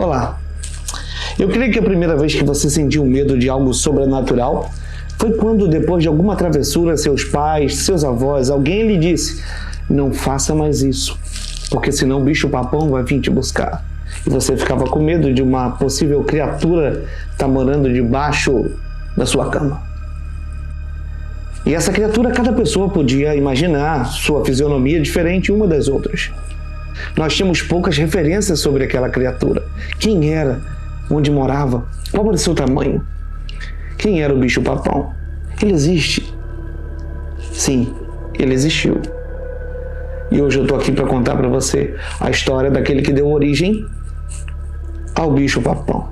Olá! Eu creio que a primeira vez que você sentiu medo de algo sobrenatural foi quando, depois de alguma travessura, seus pais, seus avós, alguém lhe disse: não faça mais isso, porque senão o bicho-papão vai vir te buscar. E você ficava com medo de uma possível criatura estar morando debaixo da sua cama. E essa criatura, cada pessoa podia imaginar sua fisionomia diferente uma das outras. Nós tínhamos poucas referências sobre aquela criatura. Quem era? Onde morava? Qual era o seu tamanho? Quem era o bicho-papão? Ele existe? Sim, ele existiu. E hoje eu estou aqui para contar para você a história daquele que deu origem ao bicho-papão.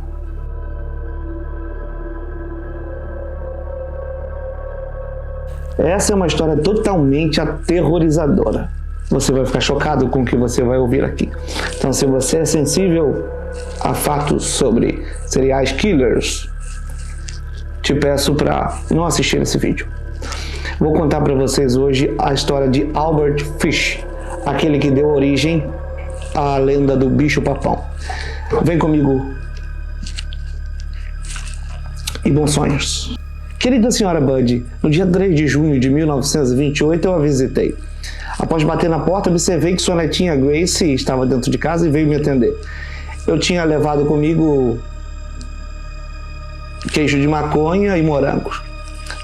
Essa é uma história totalmente aterrorizadora. Você vai ficar chocado com o que você vai ouvir aqui. Então, se você é sensível a fatos sobre serial killers, te peço para não assistir esse vídeo. Vou contar para vocês hoje a história de Albert Fish, aquele que deu origem à lenda do bicho-papão. Vem comigo e bons sonhos. Querida senhora Buddy, no dia 3 de junho de 1928 eu a visitei. Após bater na porta, observei que sua netinha Grace estava dentro de casa e veio me atender. Eu tinha levado comigo queijo de maconha e morangos.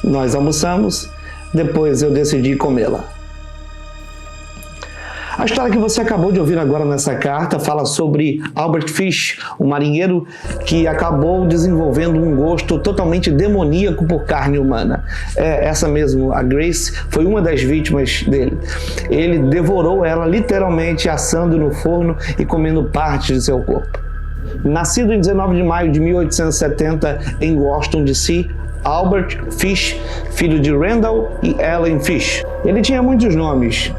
Nós almoçamos, depois eu decidi comê-la. A história que você acabou de ouvir agora nessa carta fala sobre Albert Fish, um marinheiro que acabou desenvolvendo um gosto totalmente demoníaco por carne humana. Essa mesmo, a Grace, foi uma das vítimas dele. Ele devorou ela literalmente assando no forno e comendo partes de seu corpo. Nascido em 19 de maio de 1870 em Washington, D.C., Albert Fish, filho de Randall e Ellen Fish. Ele tinha muitos nomes,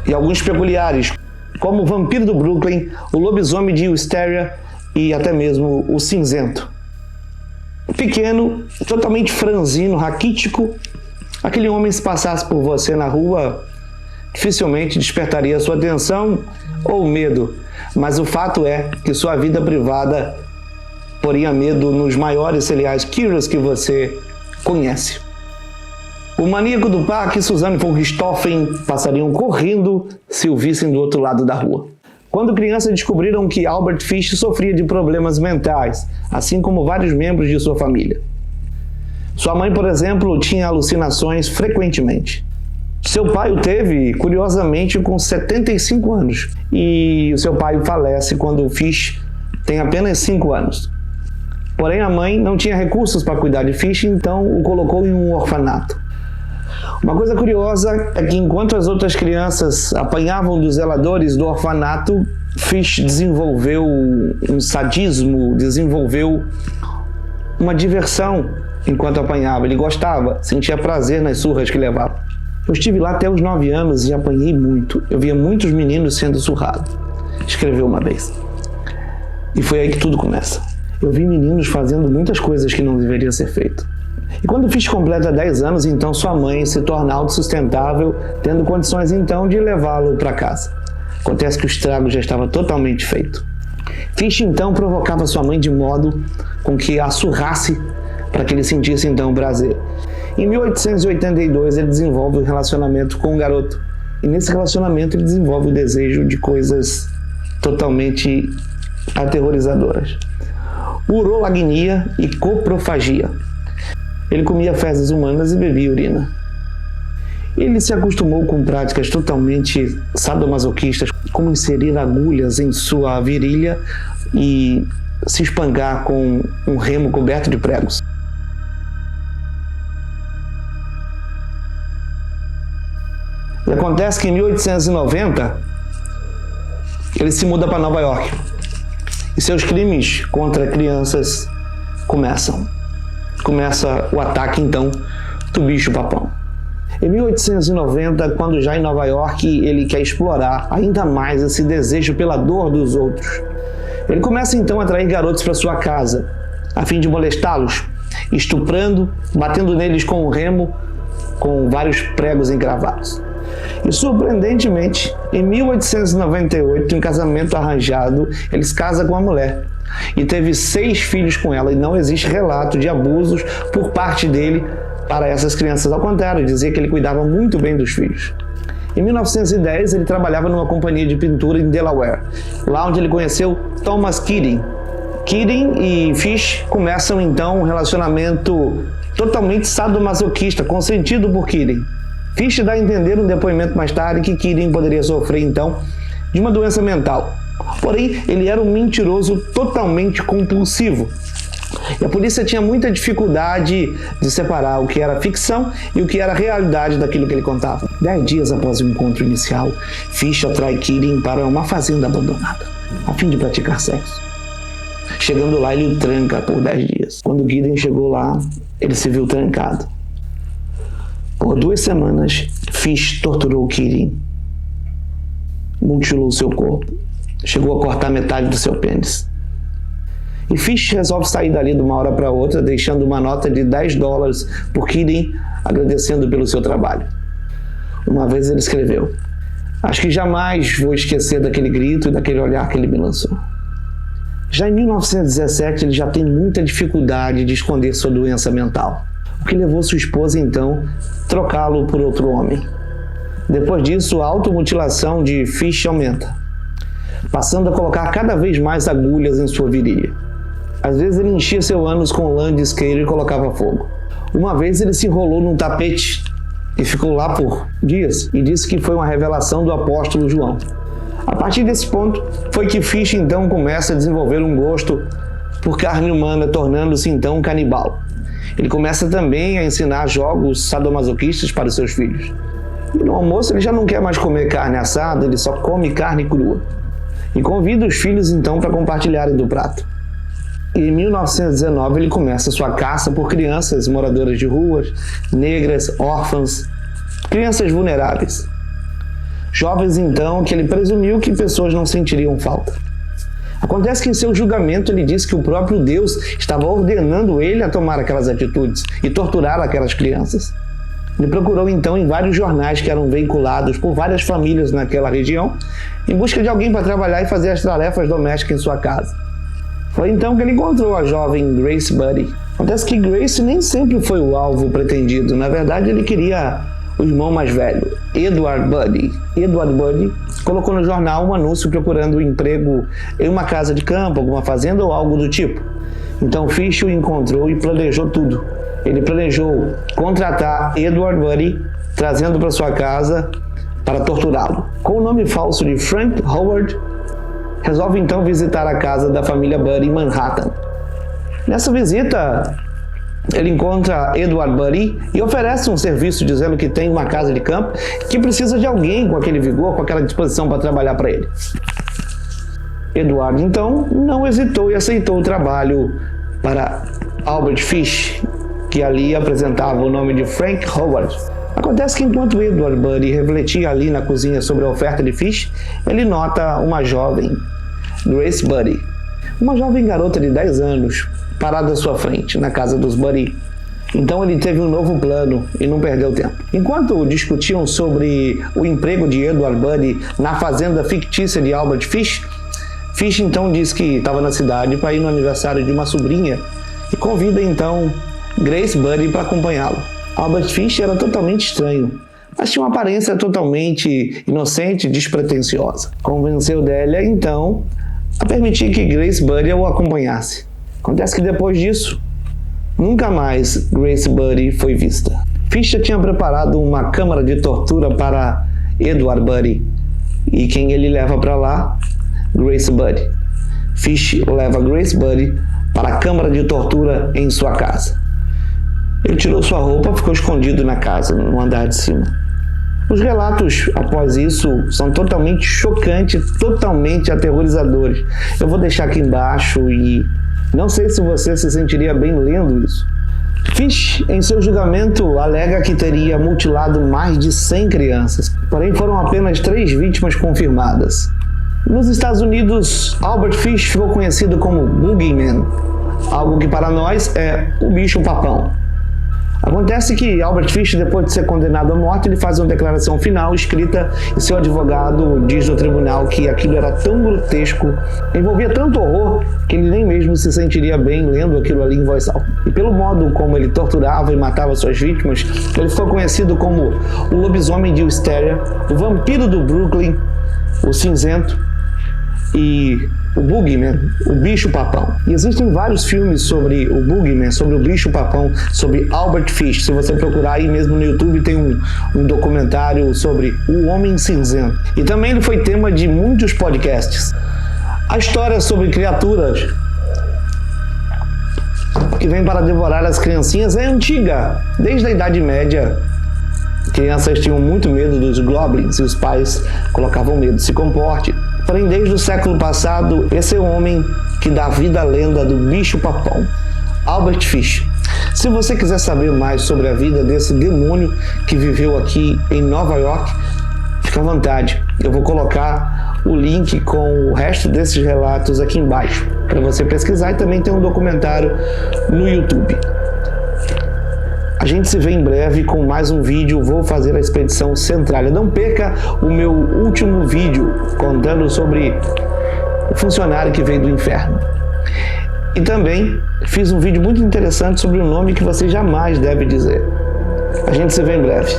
e alguns peculiares, como o vampiro do Brooklyn, o lobisomem de Wisteria e até mesmo o cinzento. Pequeno, totalmente franzino, raquítico, aquele homem, se passasse por você na rua, dificilmente despertaria sua atenção ou medo, mas o fato é que sua vida privada poria medo nos maiores serial killers que você conhece. O maníaco do parque e Suzanne von Richthofen passariam correndo se o vissem do outro lado da rua. Quando crianças descobriram que Albert Fish sofria de problemas mentais, assim como vários membros de sua família. Sua mãe, por exemplo, tinha alucinações frequentemente. Seu pai o teve, curiosamente, com 75 anos. E o seu pai falece quando o Fish tem apenas 5 anos. Porém, a mãe não tinha recursos para cuidar de Fish, então o colocou em um orfanato. Uma coisa curiosa é que enquanto as outras crianças apanhavam dos zeladores do orfanato, Fish desenvolveu um sadismo, desenvolveu uma diversão enquanto apanhava. Ele gostava, sentia prazer nas surras que levava. Eu estive lá até os 9 anos e apanhei muito. Eu via muitos meninos sendo surrados, escreveu uma vez. E foi aí que tudo começa. Eu vi meninos fazendo muitas coisas que não deveriam ser feitas. E quando Fish completa 10 anos, então sua mãe se torna autossustentável, tendo condições então de levá-lo para casa. Acontece que o estrago já estava totalmente feito. Fish então provocava sua mãe de modo com que a surrasse para que ele sentisse então prazer. Em 1882 ele desenvolve um relacionamento com um garoto. E nesse relacionamento ele desenvolve o desejo de coisas totalmente aterrorizadoras. Urolagnia e coprofagia. Ele comia fezes humanas e bebia urina. Ele se acostumou com práticas totalmente sadomasoquistas, como inserir agulhas em sua virilha e se espancar com um remo coberto de pregos. E acontece que em 1890 ele se muda para Nova York e seus crimes contra crianças começam. Começa o ataque, então, do bicho-papão. Em 1890, quando já em Nova York, ele quer explorar ainda mais esse desejo pela dor dos outros. Ele começa, então, a atrair garotos para sua casa, a fim de molestá-los, estuprando, batendo neles com um remo, com vários pregos encravados. E surpreendentemente, em 1898, em casamento arranjado, ele se casa com a mulher e teve 6 filhos com ela, e não existe relato de abusos por parte dele para essas crianças. Ao contrário, dizia que ele cuidava muito bem dos filhos. Em 1910, ele trabalhava numa companhia de pintura em Delaware, lá onde ele conheceu Thomas Keating. Keating e Fish começam então um relacionamento totalmente sadomasoquista, consentido por Keating. Fish dá a entender no depoimento mais tarde que Keating poderia sofrer então de uma doença mental. Porém, ele era um mentiroso totalmente compulsivo. E a polícia tinha muita dificuldade de separar o que era ficção e o que era realidade daquilo que ele contava. 10 dias após o encontro inicial, Fish atrai Keating para uma fazenda abandonada, a fim de praticar sexo. Chegando lá, ele o tranca por 10 dias. Quando Keating chegou lá, ele se viu trancado. Por 2 semanas, Fish torturou Keating, mutilou seu corpo, chegou a cortar metade do seu pênis. E Fish resolve sair dali de uma hora para outra, deixando uma nota de $10 por Keating, agradecendo pelo seu trabalho. Uma vez ele escreveu: "Acho que jamais vou esquecer daquele grito e daquele olhar que ele me lançou." Já em 1917, ele já tem muita dificuldade de esconder sua doença mental, o que levou sua esposa, então, a trocá-lo por outro homem. Depois disso, a automutilação de Fish aumenta, passando a colocar cada vez mais agulhas em sua virilha. Às vezes ele enchia seu ânus com lã de isqueiro e colocava fogo. Uma vez ele se enrolou num tapete e ficou lá por dias, e disse que foi uma revelação do apóstolo João. A partir desse ponto, foi que Fish então começa a desenvolver um gosto por carne humana, tornando-se então um canibal. Ele começa também a ensinar jogos sadomasoquistas para os seus filhos. E no almoço ele já não quer mais comer carne assada, ele só come carne crua. E convida os filhos então para compartilharem do prato. E em 1919 ele começa sua caça por crianças moradoras de ruas, negras, órfãs, crianças vulneráveis. Jovens então que ele presumiu que pessoas não sentiriam falta. Acontece que em seu julgamento ele disse que o próprio Deus estava ordenando ele a tomar aquelas atitudes e torturar aquelas crianças. Ele procurou então em vários jornais que eram veiculados por várias famílias naquela região, em busca de alguém para trabalhar e fazer as tarefas domésticas em sua casa. Foi então que ele encontrou a jovem Grace Buddy. Acontece que Grace nem sempre foi o alvo pretendido. Na verdade, ele queria o irmão mais velho, Edward Buddy. Edward Buddy colocou no jornal um anúncio procurando um emprego em uma casa de campo, alguma fazenda ou algo do tipo. Então Fish o encontrou e planejou tudo. Ele planejou contratar Edward Buddy, trazendo para sua casa para torturá-lo. Com o nome falso de Frank Howard, resolve então visitar a casa da família Buddy em Manhattan. Nessa visita, ele encontra Edward Buddy e oferece um serviço dizendo que tem uma casa de campo que precisa de alguém com aquele vigor, com aquela disposição para trabalhar para ele. Edward então não hesitou e aceitou o trabalho para Albert Fish, que ali apresentava o nome de Frank Howard. Acontece que enquanto Edward Buddy refletia ali na cozinha sobre a oferta de Fish, ele nota uma jovem, Grace Buddy, uma jovem garota de 10 anos, parada à sua frente, na casa dos Buddy. Então ele teve um novo plano e não perdeu tempo. Enquanto discutiam sobre o emprego de Edward Buddy na fazenda fictícia de Albert Fish, Fish então disse que estava na cidade para ir no aniversário de uma sobrinha e convida então Grace Buddy para acompanhá-lo. Albert Fish era totalmente estranho, mas tinha uma aparência totalmente inocente e despretensiosa. Convenceu Delia então a permitir que Grace Buddy o acompanhasse. Acontece que depois disso, nunca mais Grace Buddy foi vista. Fish tinha preparado uma câmara de tortura para Edward Buddy, e quem ele leva para lá? Grace Buddy. Fish leva Grace Buddy para a câmara de tortura em sua casa. Ele tirou sua roupa e ficou escondido na casa, no andar de cima. Os relatos após isso são totalmente chocantes, totalmente aterrorizadores. Eu vou deixar aqui embaixo e não sei se você se sentiria bem lendo isso. Fish, em seu julgamento, alega que teria mutilado mais de 100 crianças, porém foram apenas 3 vítimas confirmadas. Nos Estados Unidos, Albert Fish ficou conhecido como Boogeyman, algo que para nós é o bicho-papão. Acontece que Albert Fish, depois de ser condenado à morte, ele faz uma declaração final escrita e seu advogado diz no tribunal que aquilo era tão grotesco, envolvia tanto horror, que ele nem mesmo se sentiria bem lendo aquilo ali em voz alta. E pelo modo como ele torturava e matava suas vítimas, ele ficou conhecido como o lobisomem de Wisteria, o vampiro do Brooklyn, o cinzento e o Boogeyman, o bicho-papão. E existem vários filmes sobre o Boogeyman, sobre o bicho-papão, sobre Albert Fish. Se você procurar aí mesmo no YouTube, tem um documentário sobre o Homem Cinzento. E também ele foi tema de muitos podcasts. A história sobre criaturas que vêm para devorar as criancinhas é antiga. Desde a Idade Média, crianças tinham muito medo dos goblins e os pais colocavam medo. Se comporte. Porém, desde o século passado, esse é o homem que dá vida à lenda do bicho-papão, Albert Fish. Se você quiser saber mais sobre a vida desse demônio que viveu aqui em Nova York, fica à vontade. Eu vou colocar o link com o resto desses relatos aqui embaixo, para você pesquisar, e também tem um documentário no YouTube. A gente se vê em breve com mais um vídeo. Vou fazer a expedição Centralia. Não perca o meu último vídeo contando sobre o funcionário que veio do inferno. E também fiz um vídeo muito interessante sobre um nome que você jamais deve dizer. A gente se vê em breve.